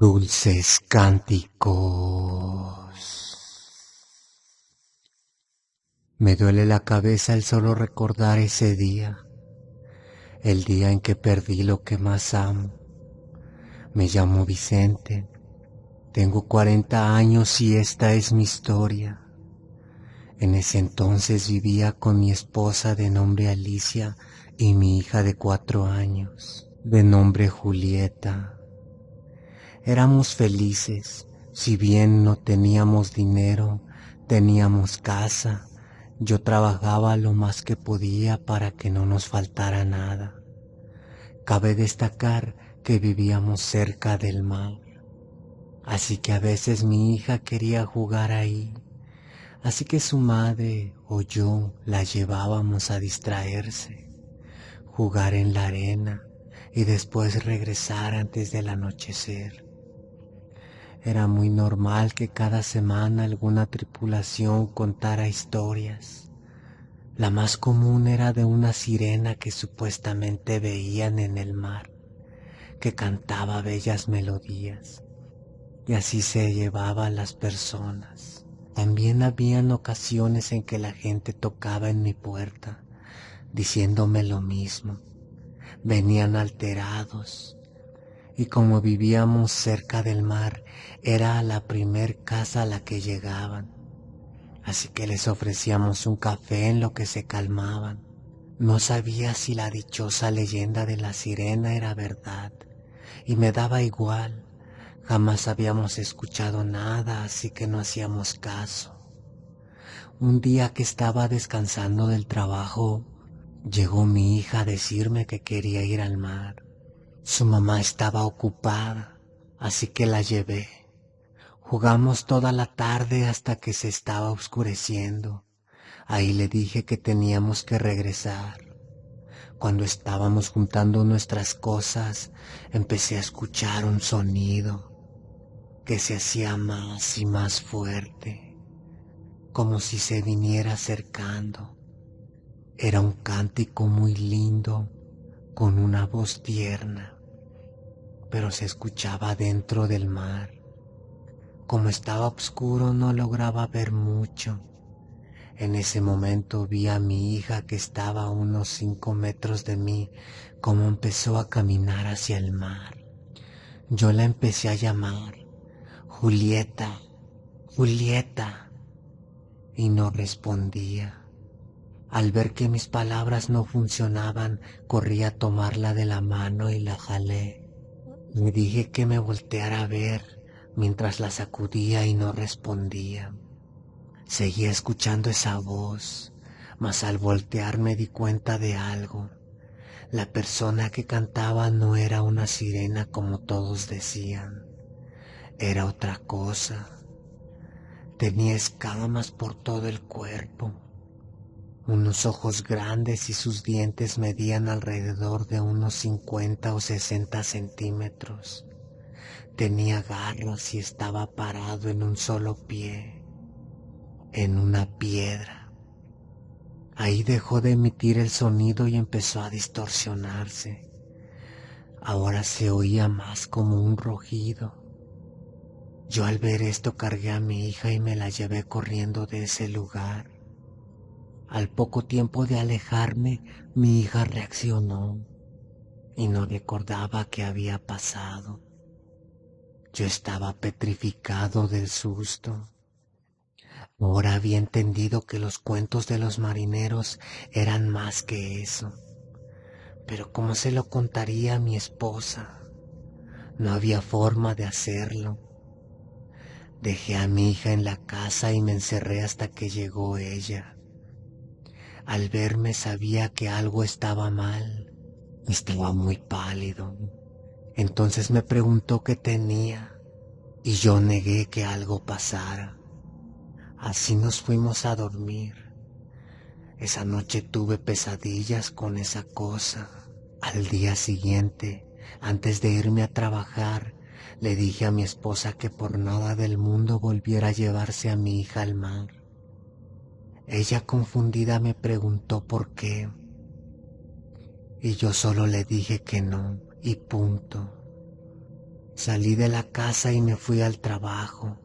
Dulces cánticos. Me duele la cabeza el solo recordar ese día, el día en que perdí lo que más amo. Me llamo Vicente, tengo 40 años y esta es mi historia. En ese entonces vivía con mi esposa de nombre Alicia y mi hija de 4 años, de nombre Julieta. Éramos felices, si bien no teníamos dinero, teníamos casa. Yo trabajaba lo más que podía para que no nos faltara nada. Cabe destacar que vivíamos cerca del mar, así que a veces mi hija quería jugar ahí, así que su madre o yo la llevábamos a distraerse, jugar en la arena y después regresar antes del anochecer. Era muy normal que cada semana alguna tripulación contara historias. La más común era de una sirena que supuestamente veían en el mar, que cantaba bellas melodías, y así se llevaba a las personas. También habían ocasiones en que la gente tocaba en mi puerta, diciéndome lo mismo. Venían alterados, y como vivíamos cerca del mar, era la primer casa a la que llegaban, así que les ofrecíamos un café en lo que se calmaban. No sabía si la dichosa leyenda de la sirena era verdad, y me daba igual. Jamás habíamos escuchado nada, así que no hacíamos caso. Un día que estaba descansando del trabajo, llegó mi hija a decirme que quería ir al mar. Su mamá estaba ocupada, así que la llevé. Jugamos toda la tarde hasta que se estaba oscureciendo. Ahí le dije que teníamos que regresar. Cuando estábamos juntando nuestras cosas, empecé a escuchar un sonido que se hacía más y más fuerte, como si se viniera acercando. Era un cántico muy lindo, con una voz tierna, pero se escuchaba dentro del mar. Como estaba oscuro no lograba ver mucho. En ese momento vi a mi hija que estaba a unos 5 metros de mí, como empezó a caminar hacia el mar. Yo la empecé a llamar, Julieta, Julieta, y no respondía. Al ver que mis palabras no funcionaban, corrí a tomarla de la mano y la jalé. Le dije que me volteara a ver mientras la sacudía y no respondía. Seguía escuchando esa voz, mas al voltear me di cuenta de algo. La persona que cantaba no era una sirena como todos decían. Era otra cosa. Tenía escamas por todo el cuerpo, unos ojos grandes y sus dientes medían alrededor de unos 50 o 60 centímetros. Tenía garras y estaba parado en un solo pie, en una piedra. Ahí dejó de emitir el sonido y empezó a distorsionarse. Ahora se oía más como un rugido. Yo al ver esto cargué a mi hija y me la llevé corriendo de ese lugar. Al poco tiempo de alejarme, mi hija reaccionó y no recordaba qué había pasado. Yo estaba petrificado del susto. Ahora había entendido que los cuentos de los marineros eran más que eso. Pero ¿cómo se lo contaría a mi esposa? No había forma de hacerlo. Dejé a mi hija en la casa y me encerré hasta que llegó ella. Al verme sabía que algo estaba mal. Estaba muy pálido. Entonces me preguntó qué tenía y yo negué que algo pasara. Así nos fuimos a dormir. Esa noche tuve pesadillas con esa cosa. Al día siguiente, antes de irme a trabajar, le dije a mi esposa que por nada del mundo volviera a llevarse a mi hija al mar. Ella confundida me preguntó por qué, y yo solo le dije que no, y punto. Salí de la casa y me fui al trabajo.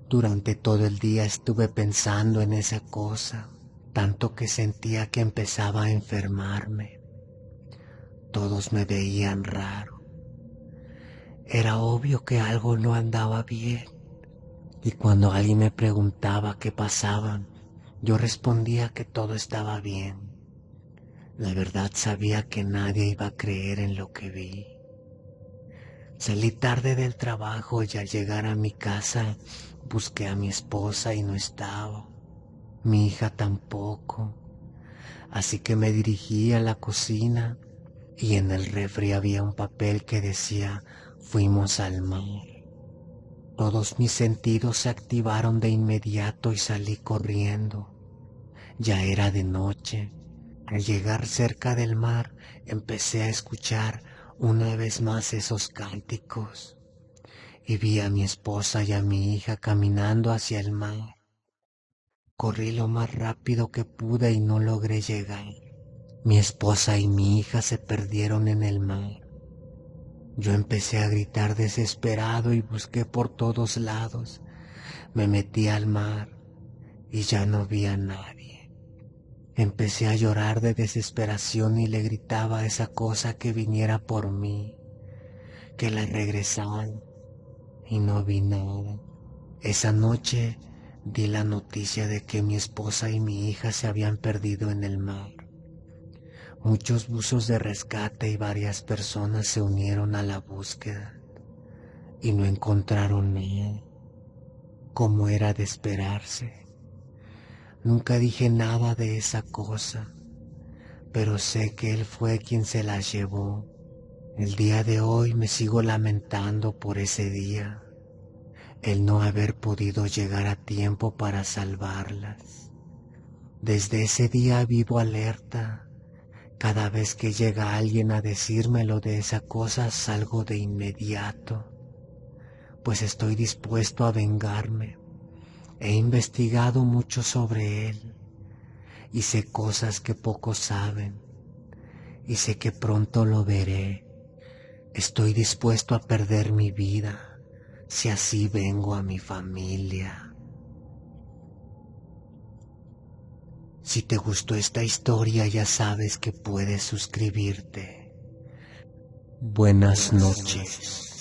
Durante todo el día estuve pensando en esa cosa, tanto que sentía que empezaba a enfermarme. Todos me veían raro. Era obvio que algo no andaba bien. Y cuando alguien me preguntaba qué pasaba, yo respondía que todo estaba bien. La verdad sabía que nadie iba a creer en lo que vi. Salí tarde del trabajo y al llegar a mi casa busqué a mi esposa y no estaba. Mi hija tampoco. Así que me dirigí a la cocina y en el refri había un papel que decía "Fuimos al mar". Todos mis sentidos se activaron de inmediato y salí corriendo. Ya era de noche. Al llegar cerca del mar, empecé a escuchar una vez más esos cánticos y vi a mi esposa y a mi hija caminando hacia el mar. Corrí lo más rápido que pude y no logré llegar. Mi esposa y mi hija se perdieron en el mar. Yo empecé a gritar desesperado y busqué por todos lados. Me metí al mar y ya no vi a nadie. Empecé a llorar de desesperación y le gritaba a esa cosa que viniera por mí, que la regresaran, y no vi nada. Esa noche di la noticia de que mi esposa y mi hija se habían perdido en el mar. Muchos buzos de rescate y varias personas se unieron a la búsqueda y no encontraron nada, como era de esperarse. Nunca dije nada de esa cosa, pero sé que él fue quien se las llevó. El día de hoy me sigo lamentando por ese día, el no haber podido llegar a tiempo para salvarlas. Desde ese día vivo alerta. Cada vez que llega alguien a decirme lo de esa cosa, salgo de inmediato, pues estoy dispuesto a vengarme. He investigado mucho sobre él y sé cosas que pocos saben, y sé que pronto lo veré. Estoy dispuesto a perder mi vida si así vengo a mi familia. Si te gustó esta historia, ya sabes que puedes suscribirte. Buenas noches.